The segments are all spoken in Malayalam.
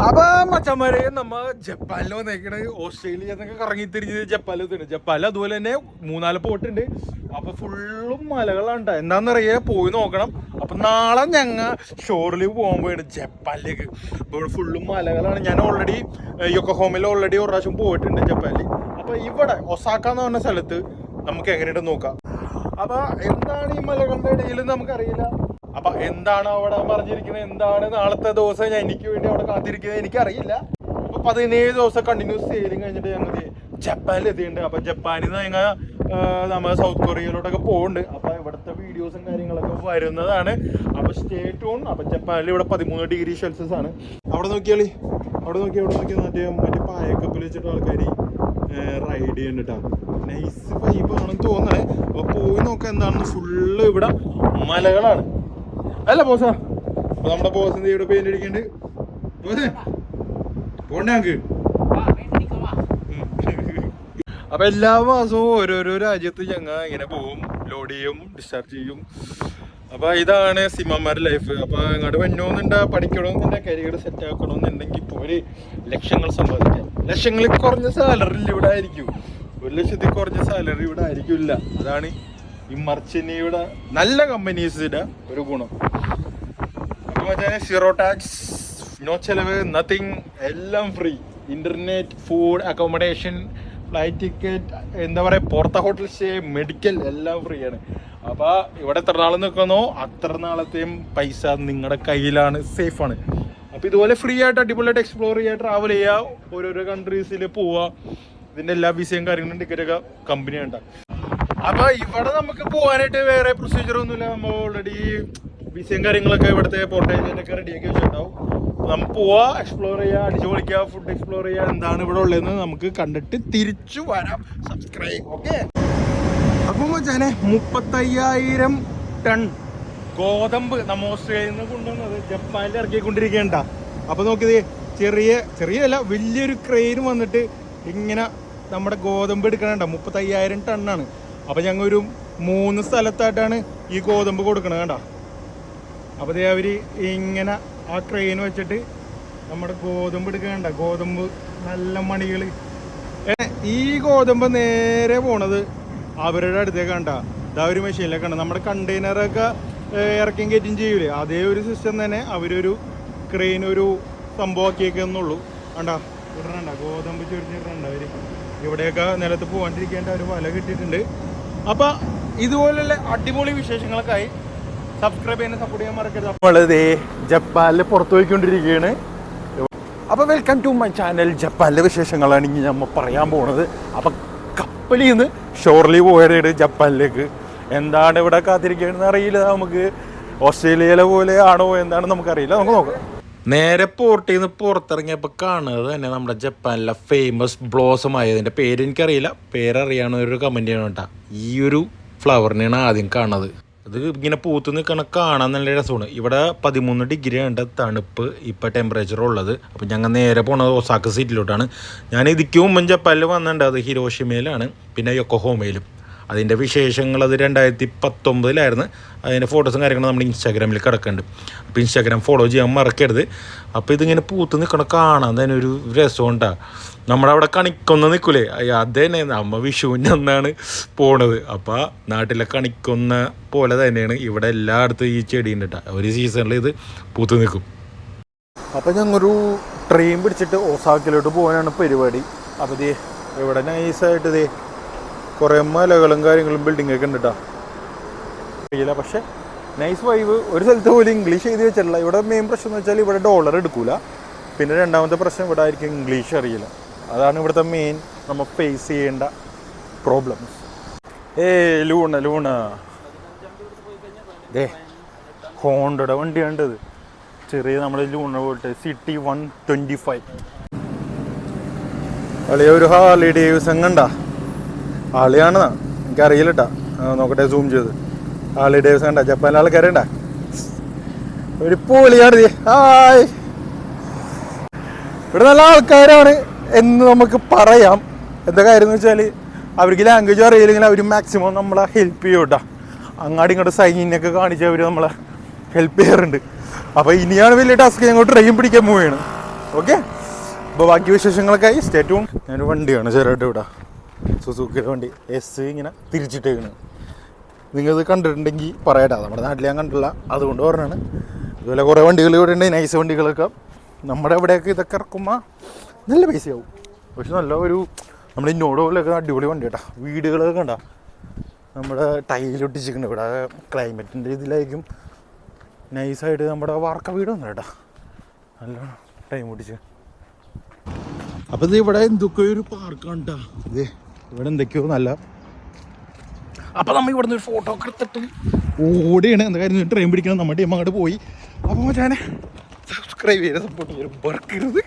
അപ്പൊ മച്ചന്മാരെ നമ്മ ജപ്പാനിൽ വന്നേക്കണ ഓസ്ട്രേലിയ എന്നൊക്കെ കറങ്ങി തിരിഞ്ഞ് ജപ്പാനിൽ എത്തുന്നുണ്ട്. ജപ്പാനിൽ അതുപോലെ തന്നെ 3-4 പോട്ടുണ്ട്. അപ്പൊ ഫുള്ളും മലകളാണ്. എന്താണെന്നറിയാ പോയി നോക്കണം. അപ്പൊ നാളെ ഞങ്ങ ഷോറിൽ പോകാൻ പോയാണ് ജപ്പാനിലേക്ക്. അപ്പൊ ഇവിടെ ഫുള്ളും മലകളാണ്. ഞാൻ ഓൾറെഡി യൊക്കോഹാമയിൽ ഓൾറെഡി ഒരു പ്രാവശ്യം പോയിട്ടുണ്ട് ജപ്പാനിൽ. അപ്പൊ ഇവിടെ ഒസാക്ക എന്ന് പറഞ്ഞ സ്ഥലത്ത് നമുക്ക് എങ്ങനെയുണ്ട് നോക്കാം. അപ്പൊ എന്താണ് ഈ മലകളുടെ ഇടയിൽ നമുക്കറിയില്ല. അപ്പൊ എന്താണ് അവിടെ പറഞ്ഞിരിക്കുന്നത്, എന്താണ് നാളത്തെ ദിവസം ഞാൻ എനിക്ക് വേണ്ടി അവിടെ കാത്തിരിക്കുന്നത് എനിക്കറിയില്ല. അപ്പൊ 17 ദിവസം കണ്ടിന്യൂസ് സെയിലിംഗ് കഴിഞ്ഞിട്ട് ഞങ്ങൾ ജപ്പാനിൽ എത്തിയിട്ടുണ്ട്. അപ്പൊ ജപ്പാനിൽ നിന്ന് ഞങ്ങൾ നമ്മൾ സൗത്ത് കൊറിയയിലോട്ടൊക്കെ പോകുന്നുണ്ട്. അപ്പൊ ഇവിടുത്തെ വീഡിയോസും കാര്യങ്ങളൊക്കെ വരുന്നതാണ്. അപ്പൊ സ്റ്റേ ട്യൂൺ. അപ്പൊ ജപ്പാനിൽ ഇവിടെ 13 ഡിഗ്രി സെൽഷ്യസ് ആണ്. അവിടെ നോക്കിയാളി, അവിടെ നോക്കി മറ്റേ പായക്കപ്പിൽ വെച്ചിട്ട് ആൾക്കാർ റൈഡ് ചെയ്യുന്നുണ്ടാ. നൈസ് വൈബ് ആണെന്ന് തോന്നണേ. അപ്പൊ പോയി നോക്കാം എന്താണെന്ന്. ഫുള്ള് ഇവിടെ മലകളാണ് അല്ല ബോസാ. അപ്പൊ നമ്മുടെ ബോസിന്റെ ഇവിടെ പെയിന്റ് അടിക്കുന്നുണ്ട്. ബോസേ പോണ്ടേ ഞങ്ങക്ക്. അപ്പൊ എല്ലാ മാസവും ഓരോരോ രാജ്യത്ത് ഞങ്ങൾ ഇങ്ങനെ പോവും, ലോഡ് ചെയ്യും, ഡിസ്ചാർജ് ചെയ്യും. അപ്പൊ ഇതാണ് സിമ്മന്മാരുടെ ലൈഫ്. അപ്പൊ അങ്ങോട്ട് വന്നോന്നുണ്ട പഠിക്കണമെന്നുണ്ട കരിയർ സെറ്റ് ആക്കണമെന്നുണ്ടെങ്കിൽ ഇപ്പോൾ ഒരു ലക്ഷങ്ങൾ സമ്പാദിക്കാം. ലക്ഷങ്ങളിൽ കുറഞ്ഞ സാലറി ഇവിടെ ആയിരിക്കും. 1 ലക്ഷത്തിൽ കുറഞ്ഞ സാലറി ഇവിടെ ആയിരിക്കില്ല. അതാണ് ഈ മർച്ചന്റിയുടെ നല്ല കമ്പനീസിന്റെ ഒരു ഗുണം. അപ്പൊ മറ്റേ സീറോ ടാക്സ്, നോ ചെലവ്, നത്തിങ്, എല്ലാം free. Internet, food, accommodation, flight ticket, എന്താ പറയുക, പുറത്തെ ഹോട്ടൽ സ്റ്റേ, മെഡിക്കൽ എല്ലാം ഫ്രീ ആണ്. അപ്പൊ ഇവിടെ എത്ര നാൾ നിൽക്കുന്നോ അത്ര നാളത്തെയും പൈസ നിങ്ങളുടെ കയ്യിലാണ്, സേഫാണ്. അപ്പൊ ഇതുപോലെ ഫ്രീ ആയിട്ട് അടിപൊളിയായിട്ട് എക്സ്പ്ലോർ ചെയ്യുക, ട്രാവൽ ചെയ്യുക, ഓരോരോ കൺട്രീസിൽ പോവുക. ഇതിന്റെ എല്ലാ വിസയും കാര്യങ്ങളും ടിക്കറ്റൊക്കെ കമ്പനി ഉണ്ടാകും. അപ്പൊ ഇവിടെ നമുക്ക് പോകാനായിട്ട് വേറെ പ്രൊസീജിയർ ഒന്നുമില്ല. നമ്മൾ ഓൾറെഡി വിസയും കാര്യങ്ങളൊക്കെ ഇവിടുത്തെ പോർട്ടേജിലൊക്കെ റെഡിയാക്കി വെച്ചിട്ടുണ്ടാവും. നമുക്ക് പോവാ, എക്സ്പ്ലോർ ചെയ്യുക, അടിച്ചു പൊളിക്കുക, ഫുഡ് എക്സ്പ്ലോർ ചെയ്യുക, എന്താണ് ഇവിടെ ഉള്ളതെന്ന് നമുക്ക് കണ്ടിട്ട് തിരിച്ചു വരാം. സബ്സ്ക്രൈബ്. ഓക്കെ. അപ്പം വെച്ചാൽ 35,000 ടൺ ഗോതമ്പ് നമ്മ ഓസ്ട്രേലിയയിൽ നിന്ന് കൊണ്ടുവന്നത് ജപ്പാനിൽ ഇറക്കിക്കൊണ്ടിരിക്കേണ്ട. അപ്പൊ നോക്കിയതേ, ചെറിയല്ല വലിയൊരു ക്രെയിൻ വന്നിട്ട് ഇങ്ങനെ നമ്മുടെ ഗോതമ്പ് എടുക്കണണ്ട. 35,000 ടണ്ണാണ്. അപ്പൊ ഞങ്ങൾ ഒരു 3 സ്ഥലത്തായിട്ടാണ് ഈ ഗോതമ്പ് കൊടുക്കണത് കണ്ട. അപ്പൊ അവര് ഇങ്ങനെ ആ ക്രെയിൻ വെച്ചിട്ട് നമ്മുടെ ഗോതമ്പ് എടുക്കണ്ട. ഗോതമ്പ് നല്ല മണികൾ. ഈ ഗോതമ്പ് നേരെ പോണത് അവരുടെ അടുത്തേക്ക് കണ്ട. ഇതാ ഒരു മെഷീനിലേക്ക് കണ്ട. നമ്മുടെ കണ്ടെയ്നറൊക്കെ ഇറക്കിയും കയറ്റും ചെയ്യൂലേ, അതേ ഒരു സിസ്റ്റം തന്നെ അവരൊരു ക്രെയിൻ ഒരു സംഭവമാക്കിയേക്കെന്നുള്ളൂ. കണ്ടാ ഇടണ്ട ഗോതമ്പ് ചൊരിഞ്ഞിടണ്ട. അവര് ഇവിടെയൊക്കെ നിലത്ത് പോകാണ്ടിരിക്കേണ്ട ഒരു വല കിട്ടിയിട്ടുണ്ട്. അപ്പൊ ഇതുപോലുള്ള അടിപൊളി വിശേഷങ്ങളൊക്കെ ആയി സബ്സ്ക്രൈബ് ചെയ്യാൻ, സപ്പോർട്ട് ചെയ്യാൻ മറക്കരുത്. നമ്മളിതേ ജപ്പാനിൽ പുറത്തു പോയിക്കൊണ്ടിരിക്കുകയാണ്. അപ്പൊ വെൽക്കം ടു മൈ ചാനൽ. ജപ്പാനിലെ വിശേഷങ്ങളാണ് ഇനി നമ്മൾ പറയാൻ പോണത്. അപ്പൊ കപ്പലിൽ നിന്ന് ഷോർലി പോയത് ജപ്പാനിലേക്ക്. എന്താണ് ഇവിടെ കാത്തിരിക്കുകയെന്ന് അറിയില്ല. നമുക്ക് ഓസ്ട്രേലിയയിലെ പോലെ ആണോ എന്താണ് നമുക്കറിയില്ല. നമുക്ക് നോക്കാം. നേരെ പോർട്ടിൽ നിന്ന് പുറത്തിറങ്ങിയപ്പോൾ കാണുന്നത് തന്നെ നമ്മുടെ ജപ്പാനിലെ ഫേമസ് ബ്ലോസം ആയതിൻ്റെ പേര് എനിക്കറിയില്ല. പേരറിയാവുന്നൊരു കമൻറ്റ് ചെയ്യണം കേട്ടോ. ഈ ഒരു ഫ്ലവറിനെയാണ് ആദ്യം കാണുന്നത്. അത് ഇങ്ങനെ പൂത്ത് നിൽക്കണ കാണാൻ നല്ല രസമാണ്. ഇവിടെ 13 ഡിഗ്രിയാണ് തണുപ്പ് ഇപ്പോൾ ടെമ്പറേച്ചർ ഉള്ളത്. അപ്പം ഞങ്ങൾ നേരെ പോണത് ഒസാക്ക സിറ്റിയിലോട്ടാണ്. ഞാൻ ഇതിക്ക് മുമ്പ് ജപ്പാനിൽ വന്നിട്ടുണ്ട്. അത് ഹിരോഷിമയിലാണ്, പിന്നെ യൊക്കോഹാമയിലും. അതിൻ്റെ വിശേഷങ്ങൾ അത് 2019 അതിൻ്റെ ഫോട്ടോസും കാര്യങ്ങളും നമ്മുടെ ഇൻസ്റ്റാഗ്രാമിൽ കിടക്കുന്നുണ്ട്. അപ്പോൾ ഇൻസ്റ്റാഗ്രാം ഫോളോ ചെയ്യാൻ മറക്കരുത്. അപ്പോൾ ഇതിങ്ങനെ പൂത്ത് നിൽക്കണം കാണാൻ തന്നെ ഒരു രസമുണ്ടാണ്. നമ്മുടെ അവിടെ കണിക്കൊന്ന നിൽക്കൂലേ, അത് തന്നെ നമ്മ വിഷുവിൻ്റെ അന്നാണ് പോണത്. അപ്പോൾ നാട്ടിലെ കണിക്കൊന്ന പോലെ തന്നെയാണ് ഇവിടെ എല്ലായിടത്തും ഈ ചെടി ഉണ്ട് കേട്ടോ. ഒരു സീസണിൽ ഇത് പൂത്ത് നിൽക്കും. അപ്പോൾ ഞങ്ങളൊരു ട്രെയിൻ പിടിച്ചിട്ട് ഒസാക്കയിലോട്ട് പോകാനാണ് പരിപാടി. അപ്പോൾ ദേ ഇവിടെ നൈസായിട്ട് ദേ കുറേ മലകളും കാര്യങ്ങളും ബിൽഡിങ്ങൊക്കെ ഉണ്ട് കേട്ടോ. അറിയില്ല, പക്ഷേ നൈസ് വൈബ്. ഒരു സ്ഥലത്ത് പോലും ഇംഗ്ലീഷ് എഴുതി വെച്ചിട്ടില്ല. ഇവിടെ മെയിൻ പ്രശ്നം എന്ന് വെച്ചാൽ ഇവിടെ ഡോളർ എടുക്കൂല. പിന്നെ രണ്ടാമത്തെ പ്രശ്നം ഇവിടെ ആയിരിക്കും ഇംഗ്ലീഷ് അറിയില്ല. അതാണ് ഇവിടുത്തെ മെയിൻ നമ്മൾ ഫേസ് ചെയ്യേണ്ട പ്രോബ്ലംസ്. ലൂണ ദേ ഹോണ്ടയുടെ വണ്ടിയാണ്ടത്. ചെറിയ നമ്മുടെ ലൂണ പോയിട്ട് സിറ്റി 125. അളിയ ഒരു ഹാർലി ഡേവിഡ്സൺ കണ്ട ആളിയാണെന്നാ എനിക്കറിയില്ല കേട്ടാ. നോക്കട്ടെ സൂം ചെയ്ത്. ഹാർലി ഡേവിഡ്സൺ കണ്ട. ജപ്പാനിലെ ആൾക്കാരുണ്ട ഒരു പോളിയാണ്. ഹായ്, ഇവിടെ നല്ല ആൾക്കാരാണ് എന്ന് നമുക്ക് പറയാം. എന്താ കാര്യം എന്ന് വെച്ചാൽ അവർക്ക് ലാംഗ്വേജ് അറിയില്ലെങ്കിൽ അവർ മാക്സിമം നമ്മളെ ഹെൽപ്പ് ചെയ്യും കേട്ടോ. അങ്ങാടി ഇങ്ങോട്ട് സൈനൊക്കെ കാണിച്ച് അവർ നമ്മളെ ഹെൽപ്പ് ചെയ്യാറുണ്ട്. അപ്പോൾ ഇനിയാണ് വലിയ ടാസ്ക്. ഞങ്ങൾ ട്രെയിൻ പിടിക്കാൻ പോവുകയാണ്. ഓക്കെ, അപ്പോൾ ബാക്കി വിശേഷങ്ങളൊക്കെയായി സ്റ്റേ ട്യൂൺ. ഞാനൊരു വണ്ടിയാണ് ചെറുതായിട്ട് ഇവിടെ സുസുക്കിയുടെ വണ്ടി എസ് ഇങ്ങനെ തിരിച്ചിട്ടേക്കണ്. നിങ്ങളിത് കണ്ടിട്ടുണ്ടെങ്കിൽ പറയട്ടെ, നമ്മുടെ നാട്ടിൽ ഞാൻ കണ്ടില്ല, അതുകൊണ്ട് പറഞ്ഞാണ്. ഇതുപോലെ കുറേ വണ്ടികൾ ഇവിടെ ഉണ്ട്, നൈസ് വണ്ടികളൊക്കെ. നമ്മുടെ ഇവിടെയൊക്കെ ഇതൊക്കെ ഇറക്കുമ്പോൾ നല്ല പൈസയാവും, പക്ഷെ നല്ല ഒരു നമ്മുടെ ഇന്നോട് പോലെയൊക്കെ അടിപൊളി വണ്ടി കേട്ടോ. വീടുകളൊക്കെ കണ്ട നമ്മുടെ ടൈലൊട്ടിച്ചിട്ടുണ്ട് ഇവിടെ. ക്ലൈമറ്റിൻ്റെ ഇതിലായിരിക്കും നൈസായിട്ട് നമ്മുടെ വാർക്ക വീടൊന്നും കേട്ടോ, നല്ല ടൈം ഓടിച്ച്. അപ്പോൾ ഇത് ഇവിടെ എന്തൊക്കെയോ ഒരു പാർക്കാണ് കേട്ടോ, ഇത് ഇവിടെ എന്തൊക്കെയോ നല്ല. അപ്പോൾ നമ്മൾ ഇവിടെ നിന്ന് ഒരു ഫോട്ടോ ഒക്കെ എടുത്തിട്ട് ഓടിയാണ്. എന്താ കാര്യം, ട്രെയിൻ പിടിക്കണം, നമ്മുടെ ടീം അങ്ങോട്ട് പോയി. അപ്പോൾ ഞാൻ സബ്സ്ക്രൈബ് ചെയ്ത് സപ്പോർട്ട് ചെയ്ത് മറക്കരുത്.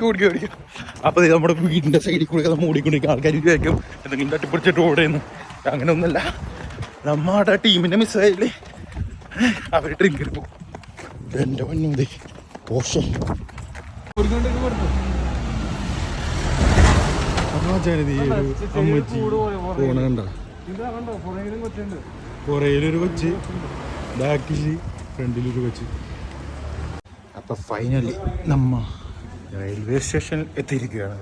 ഓടിക്കും. അപ്പോൾ നമ്മുടെ വീടിൻ്റെ സൈഡിൽ കൂടെ നമ്മൾ ഓടിക്കൊണ്ടിരിക്കും. ആൾക്കാർ വിചാരിക്കും എന്തെങ്കിലും തട്ടിപ്പിടിച്ചിട്ട് ഓടുന്നു. അങ്ങനെ ഒന്നുമല്ല, നമ്മുടെ ടീമിൻ്റെ മിസ്സായില്ലേ അവർ ഡ്രിങ്കർ പോകും. എൻ്റെ പൊന്നൂതേ പോഷേ അമ്മച്ചി പോണ കണ്ട, പുറയിലൊരു കൊച്ച്, ബാക്കിൽ ഫ്രണ്ടിലൊരു കൊച്ച്. അപ്പൊ ഫൈനലി നമ്മ റെയിൽവേ സ്റ്റേഷനിൽ എത്തിയിരിക്കുകയാണ്.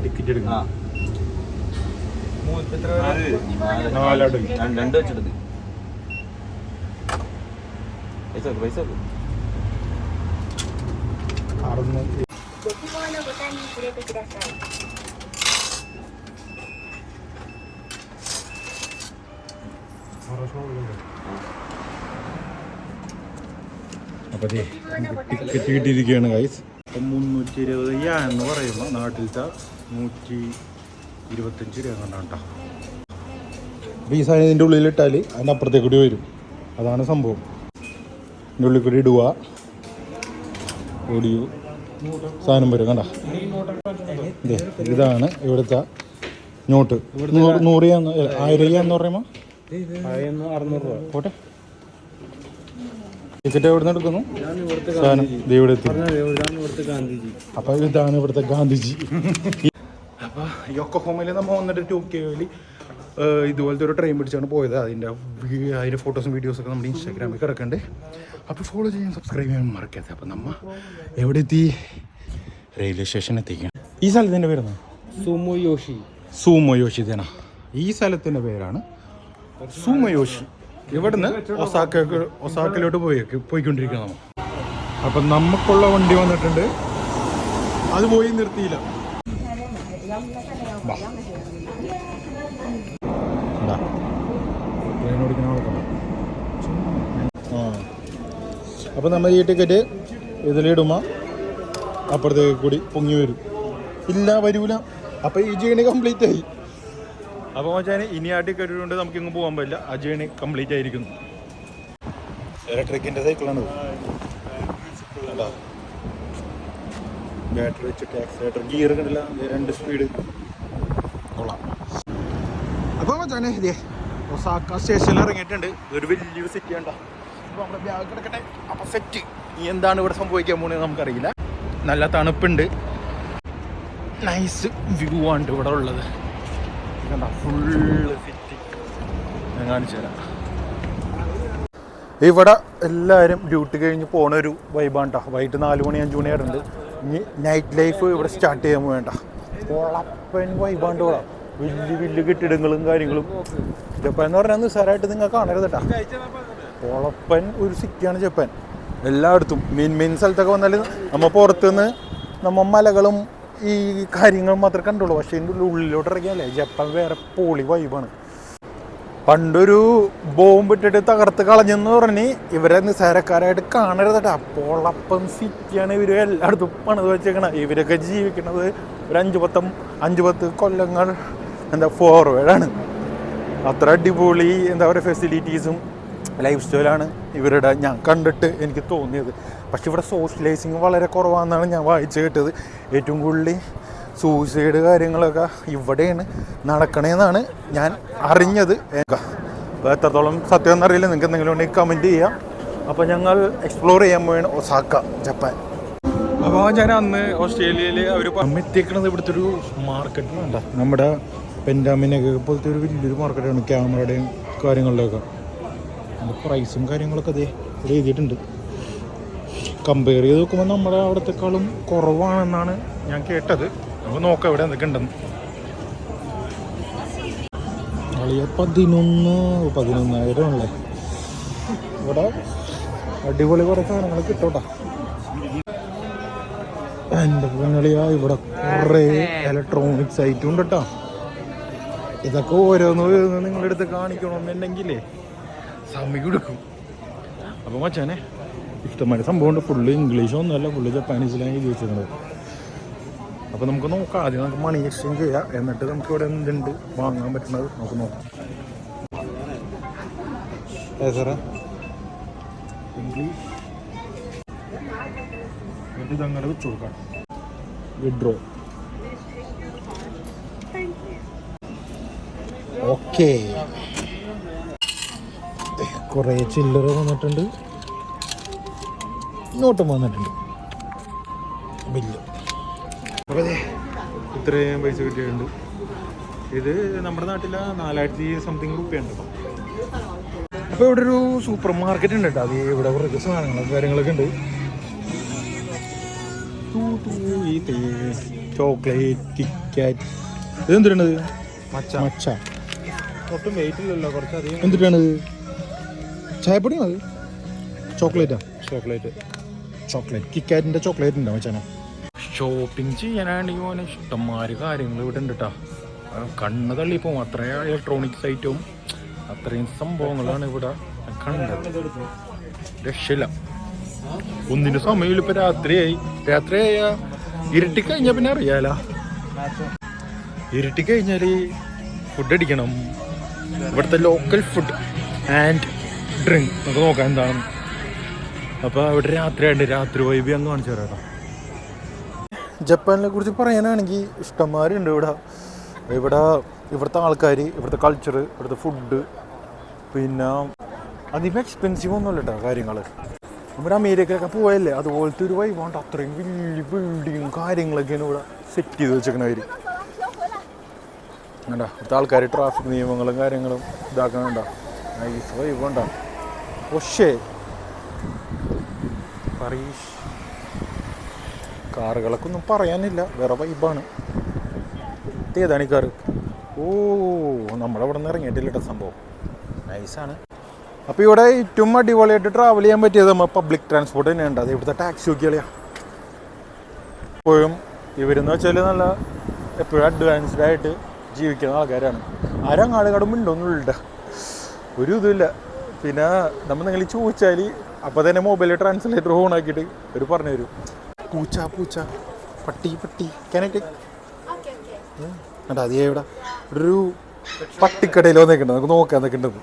ടിക്കറ്റ് എടുക്കണം, 2 വെച്ചെടുത്ത് പൈസ 600. അപ്പോൾ ടിക്കറ്റ് കിട്ടിയിരിക്കുകയാണ് ഗൈസ്. അപ്പം 320 യാൻ എന്ന് പറയുമ്പോൾ നാട്ടിലത്തെ 125 രൂപ കൊണ്ടാണ് കേട്ടോ. അപ്പോൾ ഈ സാധനം ഇതിൻ്റെ ഉള്ളിലിട്ടാൽ അതിൻ്റെ അപ്പുറത്തേക്ക് കൂടി വരും, അതാണ് സംഭവം. ഇതിൻ്റെ ഉള്ളിൽ കൂടി ഇടുക, ഓടിയോ സാധനം വരും കണ്ട. ഇതാണ് ഇവിടുത്തെ നോട്ട്. 100 യാന്ന് 1000 യാന്ന് പറയുമ്പോൾ 600 രൂപ പോട്ടെ. ടിക്കറ്റ് എവിടെ നിന്ന് എടുക്കുന്നു? സാധനം ഇവിടെ എത്തി. അപ്പോൾ ഇതാണ് ഇവിടുത്തെ ഗാന്ധിജി. അപ്പോൾ യൊക്കോഹോമയിൽ നമ്മൾ വന്നിട്ട് ടോക്കിയോയിൽ ഇതുപോലത്തെ ഒരു ട്രെയിൻ പിടിച്ചാണ് പോയത്. അതിൻ്റെ ഫോട്ടോസും വീഡിയോസൊക്കെ നമ്മുടെ ഇൻസ്റ്റാഗ്രാമിൽ കിടക്കുന്നുണ്ട്. അപ്പോൾ ഫോളോ ചെയ്യാൻ സബ്സ്ക്രൈബ് ചെയ്യാൻ മറക്കരുത്. അപ്പോൾ നമ്മൾ എവിടെ എത്തി? റെയിൽവേ സ്റ്റേഷൻ എത്തിക്കണം. ഈ സ്ഥലത്തിൻ്റെ പേരാണ് സുമോയോഷി തന്നെ. ഈ സ്ഥലത്തിൻ്റെ പേരാണ് സുമോയോഷി. ഇവിടുന്ന് ഒസാക്കയിലോട്ട് പോയിക്കൊണ്ടിരിക്കണം നമ്മൾ. അപ്പം നമുക്കുള്ള വണ്ടി വന്നിട്ടുണ്ട്, അത് പോയി നിർത്തിയില്ല. ട്രെയിൻ ഓടിക്കുന്ന അപ്പം നമ്മൾ ഈ ടിക്കറ്റ് ഇതിലിടുമ്പോൾ അപ്പുറത്തേക്ക് കൂടി പൊങ്ങി വരും. ഇല്ല വരൂല. അപ്പോൾ ഈ ജേണി കംപ്ലീറ്റ് ആയി. അപ്പോൾ വെച്ചാൽ ഇനി ആ ടിക്കറ്റ് കൊണ്ട് നമുക്കിങ്ങ് പോകാൻ പറ്റില്ല, ആ ജേണി കംപ്ലീറ്റ് ആയിരിക്കുന്നു. ഇലക്ട്രിക്കിൻ്റെ സൈക്കിളാണ് കേട്ടോ. ബാറ്ററി വെച്ചിട്ട് ആക്സിലേറ്റർ ഗിയർ കണ്ടില്ല, 2 സ്പീഡ് കൊള്ളാം. അപ്പോൾ വെച്ചാൽ ഇതേ ഒസാക്ക സ്റ്റേഷനിൽ ഇറങ്ങിയിട്ടുണ്ട്. ഇതൊരു വലിയൊരു സിറ്റി ഉണ്ടോ. അപ്പോൾ നമ്മുടെ ബാഗ് കിടക്കട്ടെ. അപ്പോൾ സെറ്റ്. ഇനി എന്താണ് ഇവിടെ സംഭവിക്കാൻ പോകുന്നത് നമുക്കറിയില്ല. നല്ല തണുപ്പുണ്ട്, നൈസ് വ്യൂ ആണ് ഇവിടെ ഉള്ളത്. കണ്ട ഫുള്ള് സിറ്റി ഞാൻ കാണിച്ചു തരാം. ഇവിടെ എല്ലാവരും ഡ്യൂട്ടി കഴിഞ്ഞ് പോണ ഒരു വൈബാണ് കേട്ടോ. വൈകിട്ട് 4 മണി 5 മണി ആയിട്ടുണ്ട്. ഇനി നൈറ്റ് ലൈഫ് ഇവിടെ സ്റ്റാർട്ട് ചെയ്യാൻ വേണ്ട കുളപ്പൻ വൈബാണ്ട് ഇവിടെ. വലിയ കെട്ടിടങ്ങളും കാര്യങ്ങളും. ജപ്പാൻ എന്ന് പറഞ്ഞാൽ നിസ്സാരമായിട്ട് നിങ്ങൾ കാണരുത് കേട്ടോ. കുളപ്പൻ ഒരു സിറ്റിയാണ് ജപ്പാൻ. എല്ലായിടത്തും മെയിൻ സ്ഥലത്തൊക്കെ വന്നാൽ നമ്മൾ പുറത്തുനിന്ന് നമ്മൾ മലകളും ഈ കാര്യങ്ങളും മാത്രമേ കണ്ടുള്ളൂ. പക്ഷേ ഇതിൻ്റെ ഉള്ളിലോട്ട് ഇറങ്ങിയാലേ ജപ്പാൻ വേറെ പോളി വൈബാണ്. പണ്ടൊരു ബോംബ് ഇട്ടിട്ട് തകർത്ത് കളഞ്ഞെന്ന് പറഞ്ഞ് ഇവരെ നിസ്സാരക്കാരായിട്ട് കാണരുത് കേട്ടോ. പൊളപ്പൻ സിറ്റിയാണ് ഇവർ എല്ലായിടത്തും പണിത് വെച്ചേക്കണത്. ഇവരൊക്കെ ജീവിക്കുന്നത് ഒരു 5-10 കൊല്ലങ്ങൾ ഫോർവേഡാണ്. അത്ര അടിപൊളി ഫെസിലിറ്റീസും ലൈഫ് സ്റ്റൈലാണ് ഇവരുടെ ഞാൻ കണ്ടിട്ട് എനിക്ക് തോന്നിയത്. പക്ഷെ ഇവിടെ സോഷ്യലൈസിങ് വളരെ കുറവാണെന്നാണ് ഞാൻ വായിച്ചു കേട്ടത്. ഏറ്റവും കൂടുതൽ സൂസൈഡ് കാര്യങ്ങളൊക്കെ ഇവിടെയാണ് നടക്കണേന്നാണ് ഞാൻ അറിഞ്ഞത്. അപ്പോൾ എത്രത്തോളം സത്യം എന്നറിയില്ല, നിങ്ങൾക്ക് എന്തെങ്കിലും ഉണ്ടെങ്കിൽ കമൻറ്റ് ചെയ്യാം. അപ്പോൾ ഞങ്ങൾ എക്സ്പ്ലോർ ചെയ്യാൻ പോയാണ് ഒസാക്ക ജപ്പാൻ. അപ്പോൾ ഞാൻ അന്ന് ഓസ്ട്രേലിയയിൽ അവർ എത്തിക്കണത് ഇവിടുത്തെ ഒരു മാർക്കറ്റിലുണ്ട. നമ്മുടെ പെൻഡാമിനൊക്കെ പോലത്തെ ഒരു വലിയൊരു മാർക്കറ്റാണ് ക്യാമറയുടെയും കാര്യങ്ങളിലൊക്കെ. അതിൻ്റെ പ്രൈസും കാര്യങ്ങളൊക്കെ അതേ ഇവിടെ എഴുതിയിട്ടുണ്ട്. കമ്പയർ ചെയ്ത് നോക്കുമ്പോൾ നമ്മുടെ അവിടത്തെക്കാളും കുറവാണെന്നാണ് ഞാൻ കേട്ടത്. നമുക്ക് നോക്കാം ഇവിടെ എന്തൊക്കെ ഉണ്ടെന്ന്. വലിയ 11,000 ആണല്ലേ. ഇവിടെ അടിപൊളി കുറേ സാധനങ്ങൾ കിട്ടോട്ടാ. എൻ്റെ പൊന്നളിയാ, ഇവിടെ കുറേ ഇലക്ട്രോണിക്സ് ഐറ്റം ഉണ്ട് കേട്ടോ. ഇതൊക്കെ ഓരോന്ന് നിങ്ങളെടുത്ത് കാണിക്കണമെന്നുണ്ടെങ്കിലേ സമയം എടുക്കും. അപ്പോൾ മച്ചാനെ ഇഷ്ടമായ സംഭവമുണ്ട്. ഫുള്ള് ഇംഗ്ലീഷൊന്നുമല്ല, ഫുള്ള് ജപ്പാനീസിലാണ് എഴുതി വെച്ചിരുന്നത്. അപ്പോൾ നമുക്ക് നോക്കാം. ആദ്യം നമുക്ക് മണി എക്സ്ചേഞ്ച് ചെയ്യാം, എന്നിട്ട് നമുക്ക് ഇവിടെ എന്തുണ്ട് വാങ്ങാൻ പറ്റുന്നത് നമുക്ക് നോക്കാം. സാറേ ഇംഗ്ലീഷ് ഇതങ്ങനെ വെച്ച് കൊടുക്കാം. വിഡ്രോ. ഓക്കെ, കുറേ ചില്ലറ വന്നിട്ടുണ്ട്, നോട്ടും വന്നിട്ടുണ്ട്, ബില്ല്. അപ്പോൾ അതെ ഇത്രയും പൈസ കിട്ടിയിട്ടുണ്ട്. ഇത് നമ്മുടെ നാട്ടിലെ 4,000 സംതിങ് രൂപയുണ്ട്. അപ്പോൾ ഇവിടെ ഒരു സൂപ്പർ മാർക്കറ്റ് ഉണ്ട് കേട്ടോ. അത് ഇവിടെ കുറച്ച് സാധനങ്ങളും കാര്യങ്ങളൊക്കെ ഉണ്ട്. Chocolate, KitKat. ഇതെന്തിനാണ്? മച്ച. ഒട്ടും വെയിറ്റ് ഇല്ലല്ലോ, കുറച്ചധികം. എന്തിട്ടാണ്? ചായപ്പൊടിയാണോ അത്? ചോക്ലേറ്റാ? ചോക്ലേറ്റ് കിറ്റ്കാറ്റിൻ്റെ ചോക്ലേറ്റ് ഉണ്ടോ മച്ചാനെ? ഷോപ്പിംഗ് ചെയ്യാനാണെങ്കിൽ മോനെ ഇഷ്ടംമാര് കാര്യങ്ങൾ ഇവിടെ ഉണ്ട് കേട്ടോ. കണ്ണ് തള്ളിപ്പോവും. അത്രയും ഇലക്ട്രോണിക്സ് ഐറ്റവും അത്രയും സംഭവങ്ങളാണ് ഇവിടെ കണ്ടത്. രക്ഷയില്ല. ഒന്നിനും സമയമില്ല. ഇപ്പം രാത്രിയായ ഇരുട്ടിക്കഴിഞ്ഞാൽ പിന്നെ അറിയാലോ. ഇരുട്ടിക്കഴിഞ്ഞാൽ ഫുഡ് അടിക്കണം. ഇവിടുത്തെ ലോക്കൽ ഫുഡ് ആൻഡ് ഡ്രിങ്ക് നമുക്ക് നോക്കാം എന്താണെന്ന്. അപ്പോൾ ഇവിടെ രാത്രിയായിട്ട് രാത്രി വൈബ് അങ്ങ് കാണിച്ചു തരാം. ജപ്പാനിനെ കുറിച്ച് പറയാനാണെങ്കിൽ ഇഷ്ടംമാരുണ്ട് ഇവിടെ. ഇവിടുത്തെ ആൾക്കാർ, ഇവിടുത്തെ കൾച്ചർ, ഇവിടുത്തെ ഫുഡ്, പിന്നെ അധികം എക്സ്പെൻസീവ് ഒന്നുമല്ല കേട്ടോ കാര്യങ്ങൾ. നമ്മുടെ അമേരിക്കയിലൊക്കെ പോയല്ലേ അതുപോലത്തെ ഒരു വൈബാണ്ട്. അത്രയും വലിയ ബിൽഡിങ്ങും കാര്യങ്ങളൊക്കെയാണ് ഇവിടെ സെറ്റ് ചെയ്ത് വെച്ചേക്കണവർ. വേണ്ട ഇവിടുത്തെ ആൾക്കാർ ട്രാഫിക് നിയമങ്ങളും കാര്യങ്ങളും ഇതാക്കണുണ്ടോ. നൈസ് വൈബുണ്ടോ. പക്ഷേ പറീഷ് കാറുകളൊക്കെ ഒന്നും പറയാനില്ല, വേറെ വൈബാണ്. ഏതാണ് ഈ കാറ്? ഓ, നമ്മളവിടെ നിന്ന് ഇറങ്ങിയിട്ടില്ല കേട്ടോ സംഭവം. നൈസാണ്. അപ്പോൾ ഇവിടെ ഏറ്റവും അടിപൊളിയായിട്ട് ട്രാവൽ ചെയ്യാൻ പറ്റിയത് നമ്മൾ പബ്ലിക് ട്രാൻസ്പോർട്ട് തന്നെയുണ്ട്. അത് ഇവിടുത്തെ ടാക്സി നോക്കിയാളിയാ. എപ്പോഴും ഇവരെന്ന് വെച്ചാൽ നല്ല എപ്പോഴും അഡ്വാൻസ്ഡ് ആയിട്ട് ജീവിക്കുന്ന ആൾക്കാരാണ്. ആരങ്ങാടുകാടും ഉണ്ടോന്നുമില്ല, ഒരു ഇതുമില്ല. പിന്നെ നമ്മൾ നിങ്ങൾ ചോദിച്ചാൽ അപ്പോൾ തന്നെ മൊബൈലിൽ ട്രാൻസ്ലേറ്റർ ഓൺ ആക്കിയിട്ട് ഒരു പറഞ്ഞു തരും. പൂച്ച പട്ടി കാനറ്റ് അതേ. ഇവിടെ ഒരു പട്ടിക്കടയിൽ വന്നേക്കുണ്ട്, നമുക്ക് നോക്കാൻ എന്നൊക്കെ ഉണ്ടെന്ന്.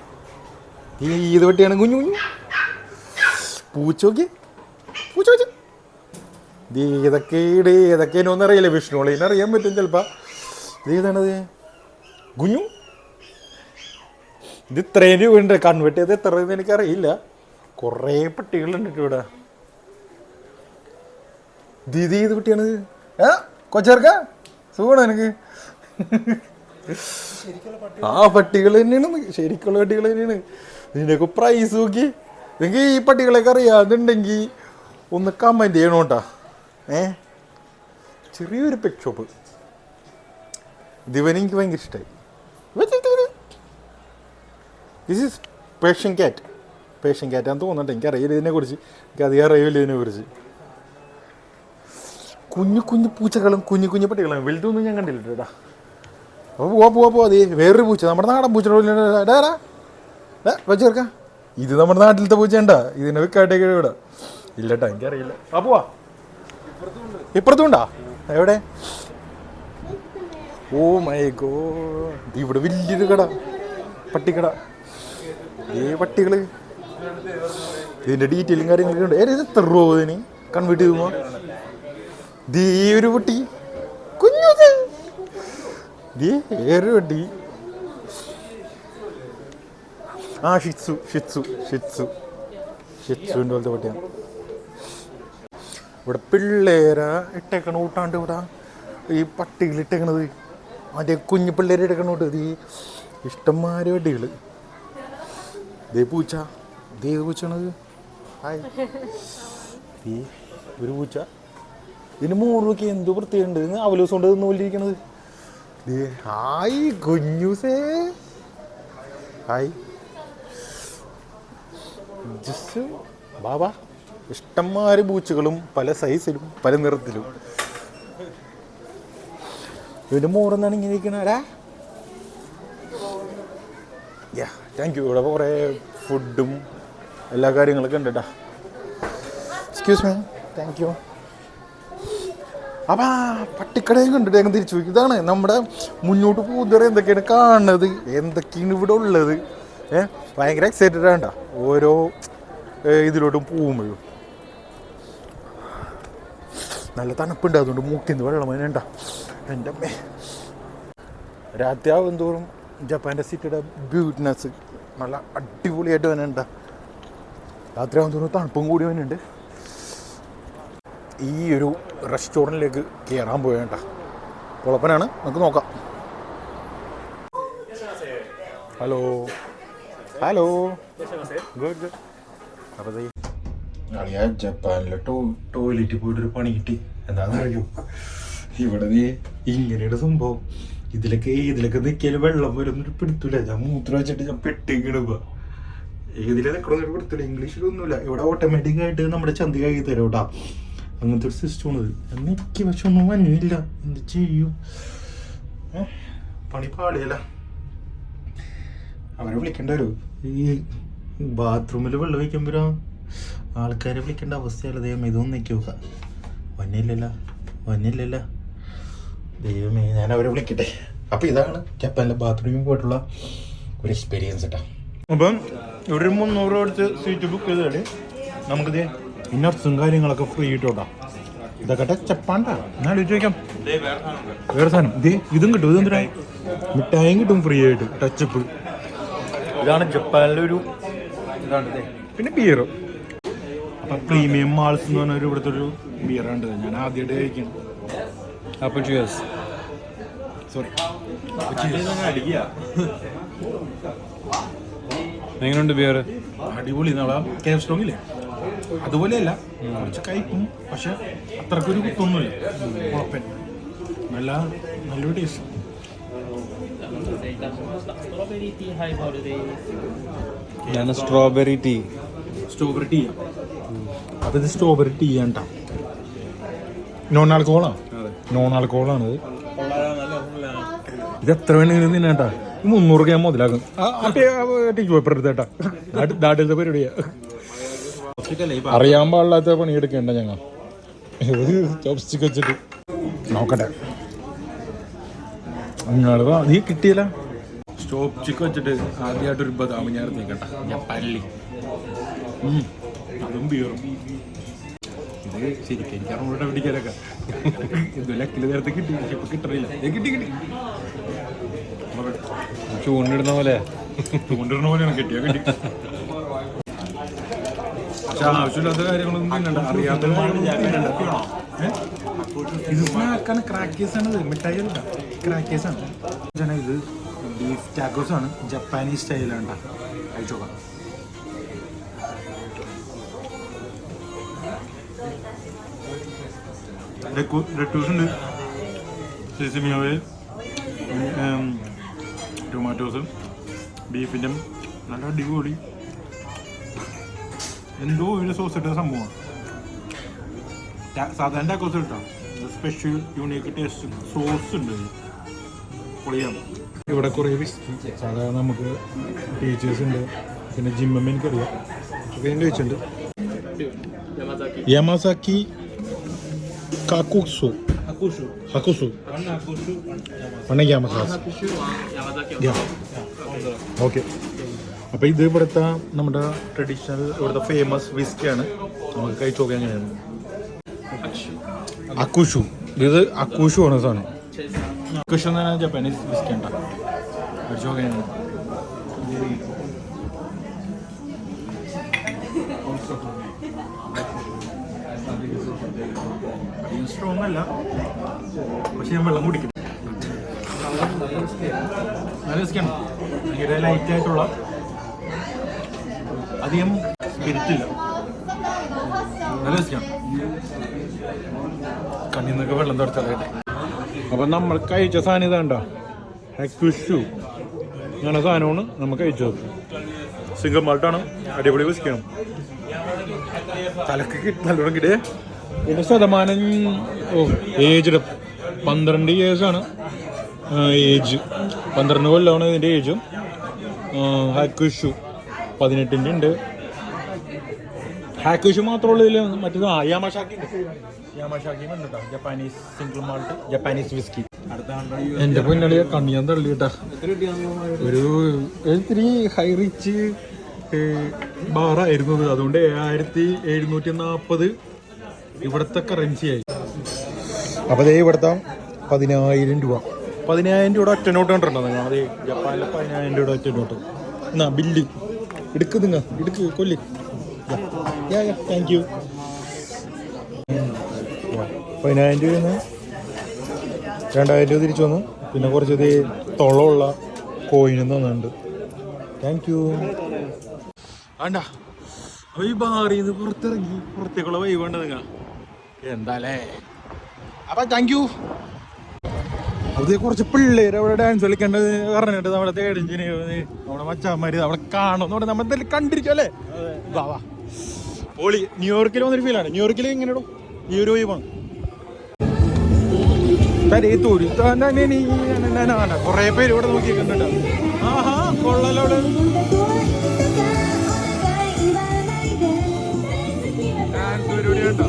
ഇത് പട്ടിയാണ് കുഞ്ഞു പൂച്ച ഏതൊക്കെയാണോന്ന് അറിയില്ല. വിഷ്ണുളിനെ അറിയാൻ പറ്റും ചിലപ്പോൾ. ഇത് ഏതാണത്? കുഞ്ഞു. ഇത് ഇത്രയും രൂപയുണ്ട്. കൺവേർട്ട് ചെയ്ത് എത്ര രൂപ എനിക്കറിയില്ല. കുറേ പട്ടികളുണ്ട് ഇവിടെ. ദീദി ഏത് പട്ടിയാണ്? കൊച്ചേർക്ക സുഖമാണോ എനിക്ക്? ആ പട്ടികൾ തന്നെയാണ്, ശരിക്കുള്ള പട്ടികൾ തന്നെയാണ്. ഇതിൻ്റെയൊക്കെ പ്രൈസ് നോക്കി. നിങ്ങൾക്ക് ഈ പട്ടികളൊക്കെ അറിയാതുണ്ടെങ്കിൽ ഒന്ന് കമൻറ്റ് ചെയ്യണം കേട്ടോ. ചെറിയൊരു പെറ്റ് ഷോപ്പ്. ഇതിവനെ എനിക്ക് ഭയങ്കര ഇഷ്ടമായി. ദിസ് ഈസ് പേർഷ്യൻ ക്യാറ്റാന്ന് തോന്നുന്നുണ്ട്. എനിക്കറിയില്ല ഇതിനെക്കുറിച്ച്, എനിക്ക് അധികം അറിയില്ല ഇതിനെക്കുറിച്ച്. കുഞ്ഞു പൂച്ചകളും കുഞ്ഞു പട്ടികളും വലുതൊന്നും ഞാൻ കണ്ടില്ല കേട്ടാ. അപ്പോൾ പോവാ അതേ വേറൊരു പൂച്ച, നമ്മുടെ നാടൻ പൂച്ച വെച്ചേർക്കാം. ഇത് നമ്മുടെ നാട്ടിലത്തെ പൂച്ച ഉണ്ടാ? ഇതിനെ വെക്കാട്ടേക്ക് ഇവിടെ ഇല്ലട്ടാ, എനിക്കറിയില്ല. ആ പോവാ. ഇപ്പുറത്തും ഉണ്ടാ? എവിടെ? ഓ മൈ ഗോഡ്, ഇവിടെ വലിയൊരു കട, പട്ടിക്കട. പട്ടികള് ഇതിന്റെ ഡീറ്റെയിലും കാര്യങ്ങളൊക്കെ ഉണ്ട്. ഇത് എത്ര രൂപ ഇതിന് കൺവേർട്ട് ചെയ്യുമ്പോ? ഒരു പട്ടി കുഞ്ഞു, വേറൊരു പട്ടി. ആ ഷിറ്റ്സുവിൻ്റെ പോലത്തെ പട്ടിയാണ്. ഇവിടെ പിള്ളേരെ ഇട്ടേക്കണ കൂട്ടാണ്ട് ഇവിടെ ഈ പട്ടികളിട്ടേക്കണത്. മറ്റേ കുഞ്ഞു പിള്ളേരെ എടുക്കണോട്ട് ഇത് ഇഷ്ടംമാരെ വെട്ടികൾ. ദേ പൂച്ച, ദേ പൂച്ചാണത്. ഹായ്, ഈ ഒരു പൂച്ച. ഇതിന് 3 രൂപയ്ക്ക് എന്തോ പ്രത്യേകമുണ്ട്. ഇന്ന് അവലോസം കൊണ്ട് തിന്നുകൊണ്ടിരിക്കണത്. ഹായ് കുഞ്ഞൂസേ, ഹായ് ജസ് ബാബാ. ഇഷ്ടംമാര് പൂച്ചകളും പല സൈസിലും പല നിറത്തിലും. ഇതിൻ്റെ മോറെന്നാണ് ഇങ്ങനെ ഇരിക്കണാരാ. Thank you. ഇവിടെ കുറേ ഫുഡും എല്ലാ കാര്യങ്ങളൊക്കെ ഉണ്ട് കേട്ടോ. Excuse me, thank you. അപ്പം പട്ടിക്കടയും കണ്ടിട്ട് ഞങ്ങൾ തിരിച്ചു പോയി. ഇതാണ് നമ്മുടെ മുന്നോട്ട് പോകുന്നവരെ എന്തൊക്കെയാണ് കാണുന്നത്, എന്തൊക്കെയാണ് ഇവിടെ ഉള്ളത്. ഭയങ്കര എക്സൈറ്റഡ് ആണ്ട ഓരോ ഇതിലോട്ടും പോകുമ്പോഴും. നല്ല തണുപ്പുണ്ട്, അതുകൊണ്ട് മൂക്കിന്ന് വെള്ളം വേണ്ട. എൻ്റെ അമ്മേ, രാത്രിയാവും തോറും ജപ്പാൻ്റെ സിറ്റിയുടെ ബ്യൂട്ടിനെസ് നല്ല അടിപൊളിയായിട്ട് വന്നുണ്ട. രാത്രിയാവും തോറും തണുപ്പും കൂടി വന്നുണ്ട്. ഈ ഒരു റെസ്റ്റോറൻറ്റിലേക്ക് കയറാൻ പോയേണ്ട കുഴപ്പനാണ്. നമുക്ക് നോക്കാം. Hello hello, good good. അപ്പോൾ അളിയാ ജപ്പാനിലെ ടോയ്ലറ്റിൽ പോയിട്ടൊരു പണി കിട്ടി. എന്താണെന്ന് അറിയോ, ഇവിടെ ഇങ്ങനെയുടെ സംഭവം. ഇതിലൊക്കെ നിൽക്കിയാൽ വെള്ളം വരുന്നൊരു പിടുത്തില്ല. ഞാൻ മൂത്രം വെച്ചിട്ട് ഞാൻ പെട്ടിക്കിടുക. ഏതിലെ നിൽക്കണമെന്നൊരു പിടുത്തില്ല. ഇംഗ്ലീഷിലൊന്നുമില്ല. ഇവിടെ ഓട്ടോമാറ്റിക്കായിട്ട് നമ്മുടെ ചന്തി കഴുകി തരും കേട്ടോ. അങ്ങനത്തെ ഒരു സിസ്റ്റമാണത്. എനിക്ക് പക്ഷെ ഒന്നും വന്നില്ല. എന്ത് ചെയ്യും? പണി പാടിയല്ല. അവരെ വിളിക്കേണ്ട വരും. ഈ ബാത്റൂമിൽ വെള്ളം വയ്ക്കുമ്പോഴോ ആൾക്കാരെ വിളിക്കേണ്ട അവസ്ഥയല്ല. ദൈവമേ, ഇതൊന്നും നിൽക്കി നോക്കാം. വന്നില്ലല്ല ദൈവമേ, ഞാൻ അവരെ വിളിക്കട്ടെ. അപ്പം ഇതാണ് ജപ്പാനിലെ ബാത്റൂമിൽ പോയിട്ടുള്ള ഒരു എക്സ്പീരിയൻസ് കേട്ടോ. അപ്പം ഇവിടെ ഒരു 300 രൂപ എടുത്ത് സീറ്റ് ബുക്ക് ചെയ്താൽ നമുക്കിത് നട്ട്സും കാര്യങ്ങളൊക്കെ ഫ്രീ കിട്ടോട്ടാ. ഇതൊക്കെ ചപ്പാണ്ടാ. ഞാൻ ചോദിക്കാം, വേറെ സാധനം ഇതും കിട്ടും. ഇതെന്തിനാ? മിഠായും കിട്ടും ഫ്രീ ആയിട്ട്, ടച്ചപ്പ്. ഇതാണ് ജപ്പാനിലെ ഒരു ഇതാണ്. പിന്നെ ബിയർ. അപ്പം പ്രീമിയം മാൾസ് എന്ന് പറഞ്ഞൊരു ഇവിടുത്തെ ഒരു ബിയറാണ്ട്. ഞാൻ ആദ്യമായിട്ട് കഴിക്കണം. അപ്പോൾ സോറി, എങ്ങനെയുണ്ട് ബിയർ? അടിപൊളി. നമ്മളെ കേഫ് സ്ട്രോങ് ഇല്ലേ, അതുപോലെയല്ല, കുറച്ച് കഴിക്കും. പക്ഷെ അത്രക്കൊരു കുത്തൊന്നുമില്ല. കുഴപ്പമില്ല, നല്ലൊരു ടേസ്റ്റ്. ഞാൻ സ്ട്രോബെറി ടീ. അപ്പം ഇത് സ്ട്രോബെറി ടീ ആണ് കേട്ടോ. നോൺ ആൽക്കഹോളാണ്. ഇത് എത്ര വേണമെങ്കിലും തിന്നാട്ടാ. 300 രൂപ മുതലാകും. ടീക്ക് പേപ്പർ എടുത്തേട്ടാ. നാട്ടിലത്തെ പരിപാടിയാ. അറിയാൻ പാടില്ലാത്ത പണിയെടുക്കേണ്ട ഞങ്ങൾ. ചോപ്സ്റ്റിക്ക് വെച്ചിട്ട് നോക്കട്ടെ. നീ കിട്ടിയല്ല ചോപ്സ്റ്റിക്ക് വെച്ചിട്ട് ആദ്യമായിട്ടൊരു ബദാമ് ഞാൻ നീക്കട്ടെ. ഞാൻ പല്ലി അതും ബിയറും. ഇത് ശരിക്കും എനിക്ക് അങ്ങോട്ട് പിടിക്കാനൊക്കെ ഇത് ലക്കില് നേരത്തെ കിട്ടി. ഇപ്പൊ കിട്ടണില്ല. കിട്ടി ചൂണ്ടിടുന്ന പോലെയാണ്. കിട്ടിയാ കിട്ടി. പക്ഷെ ആവശ്യമില്ലാത്ത കാര്യങ്ങളൊന്നും തിന്നണ്ട. അറിയാത്ത ഇത് സ്നാക്കാണ്. ക്രാക്കേഴ്സാണ്. ഇത് മിഠായി അല്ല, ക്രാക്കേഴ്സാണ്. ഇത് ബീഫ് ടാക്കോസ് ആണ്. ജപ്പാനീസ് സ്റ്റൈലാണ്. കഴിച്ചോക്കാം. ലെറ്റൂസുണ്ട്, സെസമി ഓയിൽ, ടൊമാറ്റോസ്, ബീഫിൻ്റെ നല്ല അടിപൊളി എന്തോ ഒരു സോസ് ഇട്ട സംഭവമാണ്. സാധാരണ ടാക്കോസ് കിട്ടാം. സ്പെഷ്യൽ യൂണീക്ക് ടേസ്റ്റ് സോസ് ഉണ്ട്. പൊളിയാം. ഇവിടെ കുറേ വിസ്കി സാധാരണ നമുക്ക് ടീച്ചേഴ്സ് ഉണ്ട്. പിന്നെ ജിമ്മ എനിക്കറിയാം. ഒക്കെ ചോദിച്ചിട്ടുണ്ട്. യാമാസാക്കി കാക്കുസു ഹക്കുസു ഓക്കെ. അപ്പോൾ ഇത് ഇവിടുത്തെ നമ്മുടെ ട്രഡീഷണൽ ഇവിടുത്തെ ഫേമസ് വിസ്കിയാണ്. നമുക്ക് കഴിച്ചു നോക്കാൻ എങ്ങനെയാണ്. അക്കുഷു. ഇത് അക്കുഷു ആണ് സാധനം. അക്കുഷു എന്ന് പറഞ്ഞാൽ ജപ്പാനീസ് വിസ്കി ഉണ്ടാ. കഴിച്ചു നോക്കാൻ സ്ട്രോങ് അല്ല, പക്ഷെ ഞാൻ വെള്ളം കുടിക്കും. നല്ല വിസ്കിയാണ്. ഭയങ്കര ലൈറ്റായിട്ടുള്ള, അധികം സ്പിരിറ്റില്ല. നല്ല വിസ്കിയാണ്. കണ്ണിൽ നിന്നൊക്കെ വെള്ളം തുടച്ചാലായിട്ട്. അപ്പം നമ്മൾ കഴിച്ച സാധനം ഇതാണ്ടോ, ഹെക്വിഷു അങ്ങനെ സാധനമാണ് നമ്മൾ കഴിച്ചത്. സിംഗിൾ മാൾട്ടാണ്, അടിപൊളി വിസ്കിയാണ്. തലക്ക് നല്ലോണം കിട്ടിയേ. പിന്നെ ശതമാനം ഏജ് 12 ഇയേഴ്സാണ് ഏജ്. 12 കൊല്ലമാണ് ഇതിൻ്റെ ഏജും. ഹാക്വിഷു 18 ഉണ്ട്. ഹാക്വിഷു മാത്രമുള്ള ഇതിൽ മറ്റേത് യാമാഷാക്കി ഉണ്ട്. യാമാഷാക്കിയും ഉണ്ട് കേട്ടോ. Japanese single malt, Japanese whisky. എൻ്റെ പൊന്നളിയെ കണ്ണിയാൻ തള്ളിയിട്ടാ. ഒരു ഇത്തിരി ഹൈ റിച്ച് ബാറായിരുന്നത്. അതുകൊണ്ട് 7740 ഇവിടുത്തെ കറൻസിയായി. അപ്പോൾ അതേ ഇവിടുത്തെ 10,000 രൂപ. 10,000 രൂപയുടെ ഒറ്റ നോട്ട് കണ്ടിട്ടുണ്ടോ നിങ്ങൾ? അതെ, ജപ്പാനിലെ 10,000 രൂപയുടെ ഒറ്റ നോട്ട്. എന്നാ ബില്ല് എടുക്ക്, നിങ്ങൾ എടുക്ക്, കൊല്ലി. Thank you. 10,000 രൂപ 2,000 രൂപ തിരിച്ചു വന്നു. പിന്നെ കുറച്ചത് തൊളമുള്ള കോയിനും തന്നിട്ടുണ്ട്. Thank you. വേണ്ട, അപ്പോൾ ഈ ബാറിൽ നിന്ന് പുറത്തിറങ്ങി പുറത്തേക്കുള്ള വൈവ് വേണ്ട നിങ്ങൾ എന്താല്ലേ. അപ്പം താങ്ക് യു. അത് കുറച്ച് പിള്ളേർ അവിടെ ഡാൻസ് കളിക്കേണ്ടത് പറഞ്ഞിട്ട് നമ്മുടെ തേടിഞ്ചിന് നമ്മുടെ മച്ചാന്മാർ അവിടെ കാണും. നമ്മൾ എന്തായാലും കണ്ടിരിക്കും അല്ലേ. വാ വാ പോളി. ന്യൂയോർക്കിൽ വന്നൊരു ഫീലാണ്. ന്യൂയോർക്കിൽ എങ്ങനെയാണോ ഈ ഒരു വൈവാണ്. കുറേ പേര് ഇവിടെ നോക്കിയിട്ടുണ്ടോ. ആഹാ കൊള്ളല്ലോ അവിടെ. ഡാൻസ് പരിപാടി കേട്ടോ.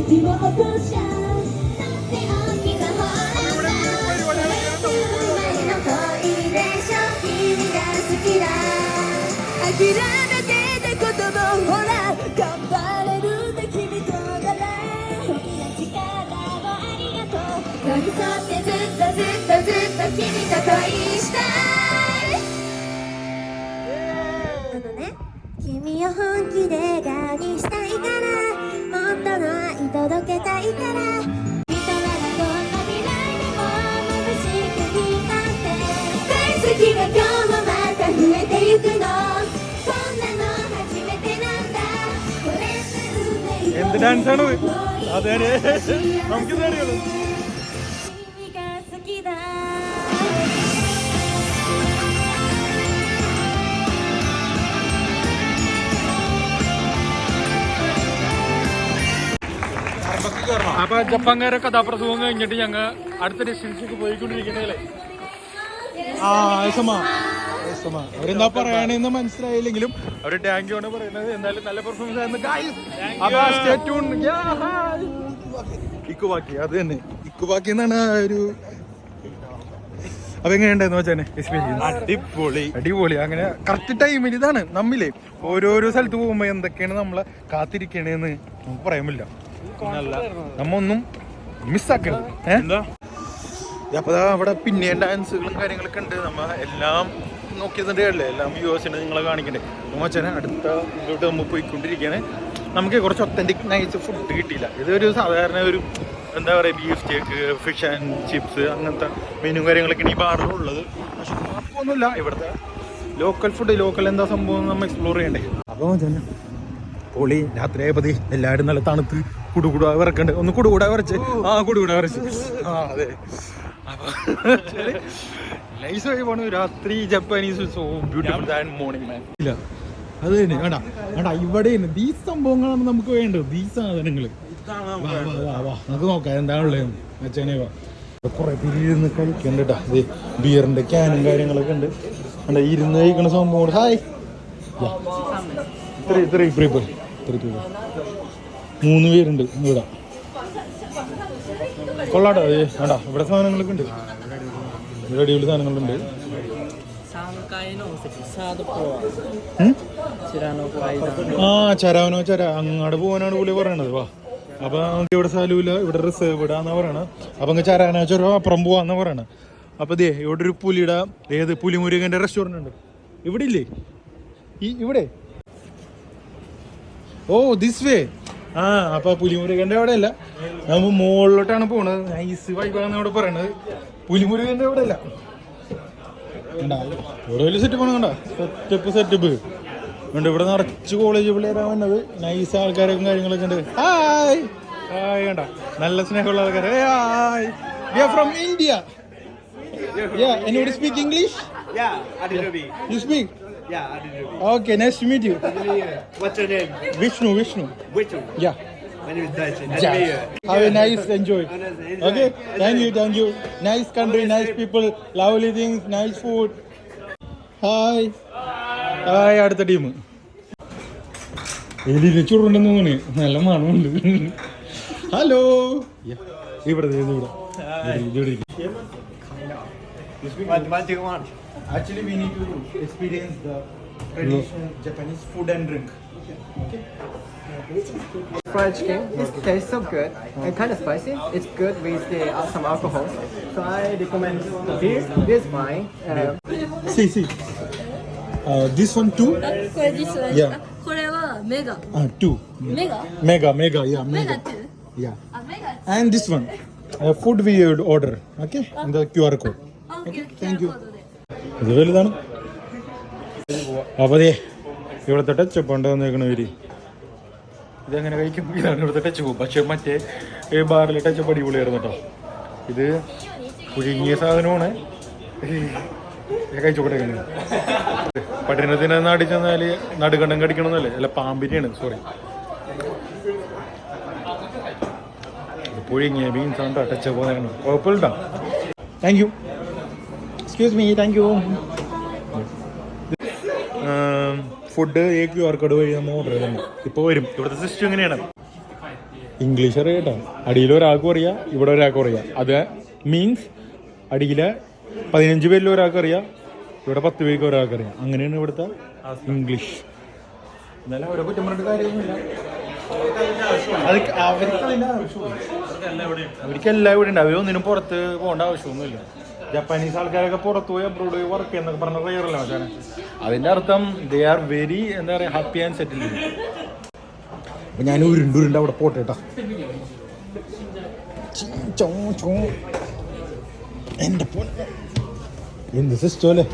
എന്ത് ഡാൻസാണ് അതെ, നമുക്ക് അറിയുള്ളൂ. അപ്പൊ ജപ്പാൻകാരെ കഥാപ്രസവം കഴിഞ്ഞിട്ട് ഞങ്ങൾ അടുത്ത ഡെസ്റ്റിനേഷനിലേക്ക് പോയിക്കൊണ്ടിരിക്കുന്നതല്ലേ. അവരെന്താ പറയാണെന്ന് മനസ്സിലായില്ലെങ്കിലും അവര് താങ്ക് യു ആണ് പറയുന്നത്. എന്തായാലും നല്ല പെർഫോമൻസ് ആയിരുന്നു. ഇക്കുബാക്കി, അത് തന്നെ ഇക്കുബാക്കി എന്നാണ് ഒരു. അപ്പൊ എങ്ങനെയുണ്ടായിരുന്നു വെച്ചാൽ എക്സ്പീരിയൻസ്? അടിപൊളി അടിപൊളി. അങ്ങനെ കറക്റ്റ് ടൈമിൽ ഇതാണ് നമ്മില്ലേ ഓരോരോ സ്ഥലത്ത് പോകുമ്പോ എന്തൊക്കെയാണ് നമ്മളെ കാത്തിരിക്കണേന്ന് നമുക്ക് പറയാൻ പറ്റില്ല. നമ്മ ഒന്നും മിസ്സാക്കരുത്. അപ്പൊ അവിടെ പിന്നെയും ഡാൻസുകളും കാര്യങ്ങളൊക്കെ ഉണ്ട്. നമ്മ എല്ലാം നോക്കിയതിൻ്റെ അല്ലേ, എല്ലാം യൂസിന് നിങ്ങളെ കാണിക്കണ്ടേ. മോച്ചനെ അടുത്ത ഇതിലോട്ട് നമ്മൾ പോയിക്കൊണ്ടിരിക്കുകയാണ്. നമുക്ക് കുറച്ച് ഒത്തൻറ്റിക് നൈസ് ഫുഡ് കിട്ടിയില്ല. ഇതൊരു സാധാരണ ഒരു എന്താ പറയുക, beef stake, fish and chips അങ്ങനത്തെ മെനു കാര്യങ്ങളൊക്കെയാണ് ഈ ബാറിലുള്ളത്. പക്ഷെ കുഴപ്പമൊന്നുമില്ല. ഇവിടുത്തെ ലോക്കൽ ഫുഡ്, ലോക്കൽ എന്താ സംഭവം നമ്മൾ എക്സ്പ്ലോർ ചെയ്യണ്ടേ. അപ്പോൾ തന്നെ പൊളി. രാത്രിയായപ്പതി എല്ലാവരും നല്ല തണുത്ത് കുടുകുടാ വിറക്കണ്ട്. ഒന്ന് കുടുകൂടാ വരച്ച് കുടുകൂടാ വരച്ച് അതെ. അപ്പോൾ നൈസ് വൈബാണ്. രാത്രി Japanese so beautiful that morning man. ഇല്ല അത് തന്നെ വേണ്ട വേണ്ട. ഇവിടെ ഈ സംഭവങ്ങളാണ് നമുക്ക് വേണ്ടത്. ഈ സാധനങ്ങൾ നമുക്ക് നോക്കാം എന്താണുള്ളത്. അച്ഛനെ കുറെ പേര് ഇരുന്ന് കഴിക്കണ്ട കേട്ടോ. ഇത് ബിയറിന്റെ ക്യാനും കാര്യങ്ങളൊക്കെ ഉണ്ട്. അല്ല ഇരുന്ന് കഴിക്കണ സംഭവം. ഹായ് 3 പേരുണ്ട് ഇവിടെ. കൊള്ളാട്ടോ. അത് വേണ്ട ഇവിടെ സാധനങ്ങളൊക്കെ ഉണ്ട്. ഇവിടെ അടിപൊളി സാധനങ്ങളുണ്ട്. ചരാനോ അങ്ങോട്ട് പോകാനാണ് പുള്ളി പറയണത്. വാ. അപ്പൊ നമുക്ക് ഇവിടെ സ്ഥലമില്ല, ഇവിടെ റിസർവ് ഇടാന്നാ പറയണത്. അപ്പൊ അങ്ങ് ചരാനോ ചൊരോ അപ്പുറം പോവാന്നാ പറയണത്. അപ്പൊ ദേ ഇവിടെ ഒരു പുലിയുടെ ഏത് പുലിമുരുകന്റെ റെസ്റ്റോറന്റ് ഉണ്ട്. ഇവിടെ ഇല്ലേ ഇവിടെ? Oh this way. അപ്പൊ പുലിമുരുകന്റെ അവിടെ അല്ല, നമ്മൾ മുകളിലോട്ടാണ് പോണത്. നൈസ് വൈബാന്ന് ഇവിടെ പറയണത്. പുലിമുരുകന്റെ അവിടെ അല്ല, ഇവിടെ വലിയ സെറ്റപ്പ് ആണ്. കണ്ട സെറ്റപ്പ് ഉണ്ട്. ഇവിടെ നിറച്ച് കോളേജ് പിള്ളേരാണ് വന്നത്. നൈസ് ആൾക്കാരൊക്കെ കാര്യങ്ങളൊക്കെ ഉണ്ട്. Hi hi. കണ്ട നല്ല സ്നേഹമുള്ള ആൾക്കാർ. Hi, we are from India. Yeah, and you speak English? Yeah, Adilubi. You speak? Yeah, Adilubi. Okay, nice to meet you. What's your name? Vishnu. Which one? Yeah. My name is Daishin. Yeah. Have a nice enjoy. Okay, thank you. Nice country, nice people, lovely things, nice food. Hi. Hi, അടുത്ത ടീം. എലിനെ ചുരുണ്ടെന്ന് തോന്നി. നല്ല മണമുണ്ട്. ഹലോ. ഇവിടെ. What do you want? Actually, we need to experience the traditional Japanese food and drink. Okay. Fried chicken, it tastes so good and kind of spicy. It's good with some alcohol. So I recommend this. This wine. See. This one too. これ実は、Yeah. これはメガ Two. メガ Mega. Yeah, メガ mega. 2 Yeah. あメガ And this one. Food we would order. Okay. In the QR code. オッケー Thank you. QR コードで ഇത് വലുതാണ്. അപ്പോൾ അതെ ഇവിടുത്തെ ടച്ചപ്പ് ഉണ്ട് വന്നേക്കണവര്. ഇതെങ്ങനെ കഴിക്കും? ഇതാണ് ഇവിടുത്തെ ടച്ചപ്പ്. പക്ഷെ മറ്റേ ബാറിലെ ടച്ചപ്പ് അടിപൊളിയായിരുന്നു കേട്ടോ. ഇത് പുഴുങ്ങിയ സാധനമാണ്. കഴിച്ചോട്ടെ. പട്ടണത്തിന് നാടി ചെന്നാൽ നടുകണ്ടം കടിക്കണമെന്നല്ലേ? അല്ല, പാമ്പിനെയാണ്. സോറി, പുഴുങ്ങിയ ബീൻസ് ആണ് ടച്ചപ്പ് വന്നേക്കണം. കുഴപ്പമില്ല. Thank you. Excuse me. Thank you. Food QR code വഴി നമ്മൾ ഓർഡർ ചെയ്യുന്നുണ്ട്. ഇപ്പോൾ വരും. ഇവിടുത്തെ സിസ്റ്റം എങ്ങനെയാണ്? ഇംഗ്ലീഷ് അറിയാട്ടോ. അടിയിൽ ഒരാൾക്കും അറിയാം, ഇവിടെ ഒരാൾക്കും അറിയാം. അത് മീൻസ് അടിയിലെ 15 പേരിൽ ഒരാൾക്ക് അറിയാം, ഇവിടെ 10 പേർക്ക് ഒരാൾക്ക് അറിയാം. അങ്ങനെയാണ് ഇവിടുത്തെ ഇംഗ്ലീഷ്. എന്നാലും അവരെ കുറ്റം പറഞ്ഞിട്ട് കാര്യമൊന്നുമില്ല. അവർക്കെല്ലാം ഇവിടെ ഉണ്ട്. അവരൊന്നിനും പുറത്ത് പോകേണ്ട ആവശ്യമൊന്നുമില്ല. ജപ്പാനീസ് ആൾക്കാരൊക്കെ പുറത്ത് പോയി അബ്രോഡ് പോയി വർക്ക് ചെയ്യുന്നൊക്കെ പറഞ്ഞ റയറല്ല മച്ചാനെ. അതിൻ്റെ അർത്ഥം ദേ ആർ വെരി എന്താ പറയുക ഹാപ്പി ആൻഡ് സെറ്റിൽ. അപ്പം ഞാൻ ഉരുണ്ട് അവിടെ പോട്ടെ കേട്ടോ. എൻ്റെ എന്ത് സിസ്റ്റം അല്ലേ.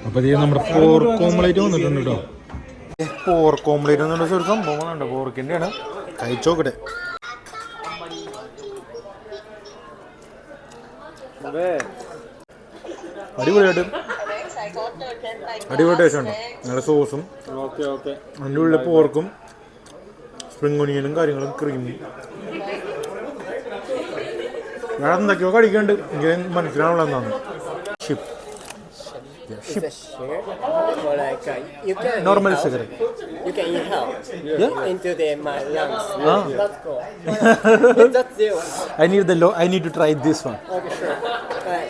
അപ്പം ഇത് നമ്മുടെ പോർക്ക് ഓംലേറ്റ് വന്നിട്ടുണ്ട് കേട്ടോ. പോർക്ക് ഓംലേറ്റ് എന്നുള്ള ഒരു സംഭവം വന്നുണ്ട്. പോർക്കിൻ്റെയാണ്. കഴിച്ചോക്കട്ടെ. അടിപൊളിയായിട്ട് ടേസ്റ്റ് ഉണ്ടോ? നല്ല സോസും അതിൻ്റെ ഉള്ളിൽ പോർക്കും സ്പ്രിംഗ് ഒനിയനും കാര്യങ്ങളും ക്രീമും വേറെ എന്തൊക്കെയോ കഴിക്കാണ്ട് എനിക്ക് മനസ്സിലാവുള്ള എന്താണ് ship. For like you can Normal inhale. cigarette. You can inhale into my lungs. Ah. That's cool. That's you. I need to try this one. Okay, sure.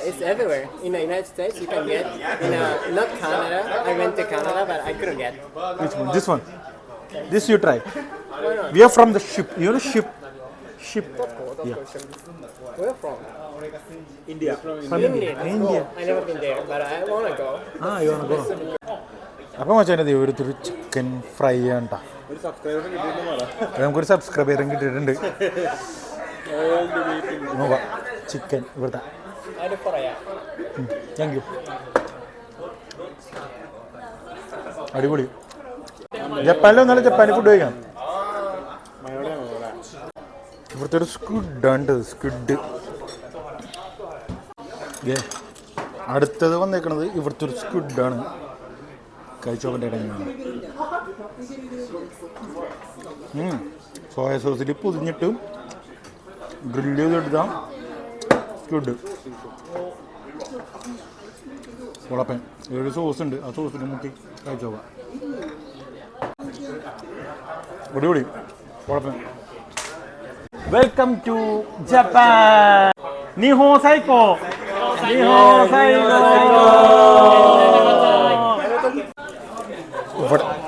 It's everywhere. In the United States, you can get. Not Canada. I went to Canada, but I couldn't get. Which one? This one. This you try. Why not? We are from the ship. You know ship. Yeah. Where from? India. From India. That's India. cool. I never been there, but I wanna go. You wanna go? അപ്പം മച്ചാനത് ഒരു ചിക്കൻ ഫ്രൈ ആണ് കേട്ടോ. നമുക്കൊരു സബ്സ്ക്രൈബറും കിട്ടിയിട്ടുണ്ട്. നോക്കാം ചിക്കൻ ഇവിടുത്തെ. Thank you. അടിപൊളി. ജപ്പാനിലൊന്നല്ല, ജപ്പാനിൽ ഫുഡ് കഴിക്കണം. ഇവിടുത്തെ ഒരു സ്ക്വിഡ്. അടുത്തത് വന്നേക്കണത് ഇവിടുത്തെ ഒരു സ്ക്വിഡാണ്. കഴിച്ചോക്കട്ടെ. സോയ സോസിൽ പൊതിഞ്ഞിട്ട് ഗ്രില്ല് ചെയ്തെടുത്താൽ സ്ക്വിഡ്. കുഴപ്പം ഒരു സോസ് ഉണ്ട്, ആ സോസിൽ മുക്കി കഴിച്ചോക്കാം. അടിപൊളി. കുഴപ്പം. Welcome to Japan. നിഹോ സൈക്കോ.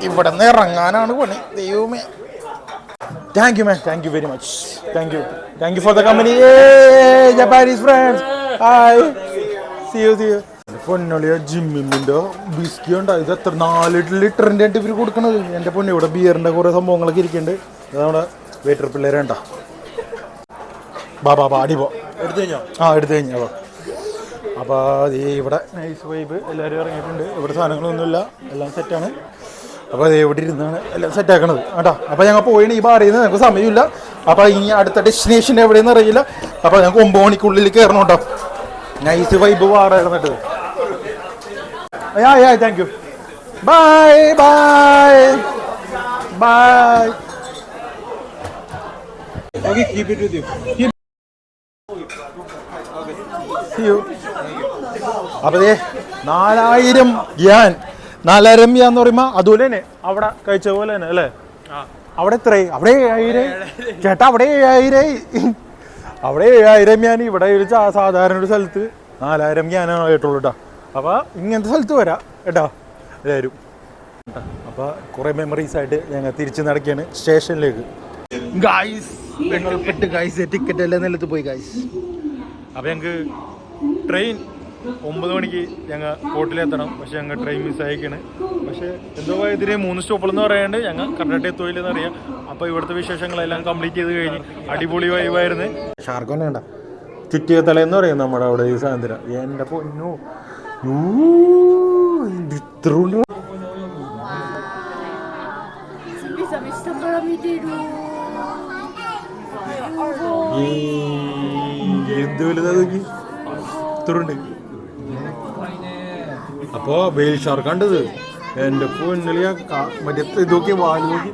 ഇവിടെ നിന്ന് ഇറങ്ങാനാണ് പണി. ദൈവമേ. Thank you man. Thank you very much. Thank you for the company. Japanese friends. Hi. See you. പൊന്നൊളിയ ജിമ്മിൻ്റെ ബിസ്കി ഉണ്ടായി. ഇത് എത്ര 4 ലിറ്ററിൻ്റെ ആയിട്ട് ഇവർ കൊടുക്കണത്. എൻ്റെ പൊന്നു ഇവിടെ ബിയറിൻ്റെ കുറേ സംഭവങ്ങളൊക്കെ ഇരിക്കുന്നുണ്ട്. ഇത് നമ്മുടെ വെയിറ്റർ പിള്ളേരുണ്ടോ. ബാ അടിപോ എടുത്തു കഴിഞ്ഞോ? എടുത്തു കഴിഞ്ഞോ? അപ്പോൾ ഇവിടെ നൈസ് വൈബ് എല്ലാവരും ഇറങ്ങിയിട്ടുണ്ട്. ഇവിടെ സാധനങ്ങളൊന്നുമില്ല, എല്ലാം സെറ്റാണ്. അപ്പോൾ അത് എവിടെ ഇരുന്നാണ് എല്ലാം സെറ്റാക്കണത് കേട്ടോ. അപ്പോൾ ഞങ്ങൾ പോയിന് ഈ ബാറിൽ നിന്ന് ഞങ്ങൾക്ക് സമയമില്ല. അപ്പോൾ ഇനി അടുത്ത ഡെസ്റ്റിനേഷൻ എവിടെയെന്ന് അറിയില്ല. അപ്പോൾ ഞങ്ങൾക്ക് 9 മണിക്കുള്ളിൽ കയറണം കേട്ടോ. നൈസ് വൈബ് ബാർ ഇടന്നിട്ട്. Thank you. Bye bye bye. Okay, keep it with you. അപ്പൊ 4000 യാൻ എന്ന് പറയുമ്പോ അതുപോലെ തന്നെ അവിടെ കഴിച്ച പോലെ തന്നെ അല്ലേ? അവിടെ എത്രയായി? അവിടെ 7000 ചേട്ടാ, അവിടെ 7000. അവിടെ 7000 യാൻ. ഇവിടെ ഒരു സാധാരണ ഒരു സ്ഥലത്ത് 4000 യാനാണ് ആയിട്ടുള്ളൂ കേട്ടോ. അപ്പൊ ഇങ്ങനത്തെ സ്ഥലത്ത് വരാം കേട്ടോ എല്ലാവരും. അപ്പൊ കുറെ മെമ്മറീസ് ആയിട്ട് ഞങ്ങൾ തിരിച്ചു നടക്കുകയാണ് സ്റ്റേഷനിലേക്ക്. ഗായ്സ് പെട്ട് ഗായ്സ്, ടിക്കറ്റ് എല്ലാം നിലത്ത് പോയി ഗായ്സ്. അപ്പോൾ ഞങ്ങൾക്ക് ട്രെയിൻ 9 മണിക്ക് ഞങ്ങൾ കോട്ടിലെത്തണം. പക്ഷെ ഞങ്ങൾ ട്രെയിൻ മിസ്സായിക്കാണ്. പക്ഷേ എന്തോ ഇതിന് 3 സ്റ്റോപ്പിലെന്ന് പറയാണ്ട് ഞങ്ങൾ കറക്റ്റ് എത്തുകയില്ലെന്ന് അറിയാം. അപ്പോൾ ഇവിടുത്തെ വിശേഷങ്ങളെല്ലാം കംപ്ലീറ്റ് ചെയ്ത് കഴിഞ്ഞ് അടിപൊളി വൈവായിരുന്നു. ഷാർക്കൊന്നും വേണ്ട, ചുറ്റിയത്തലയെന്ന് പറയും നമ്മുടെ അവിടെ ഈ സാധനം. എൻ്റെ പൊന്നോ ഇത്ര എന്ത് വലുതാക്കി ഇത്രണ്ട്. അപ്പോ വെയിൽ ഷാർക്ക് കണ്ടത് എൻ്റെ പൊന്നലിയ മറ്റേ ഇതൊക്കെ വാല് നോക്കി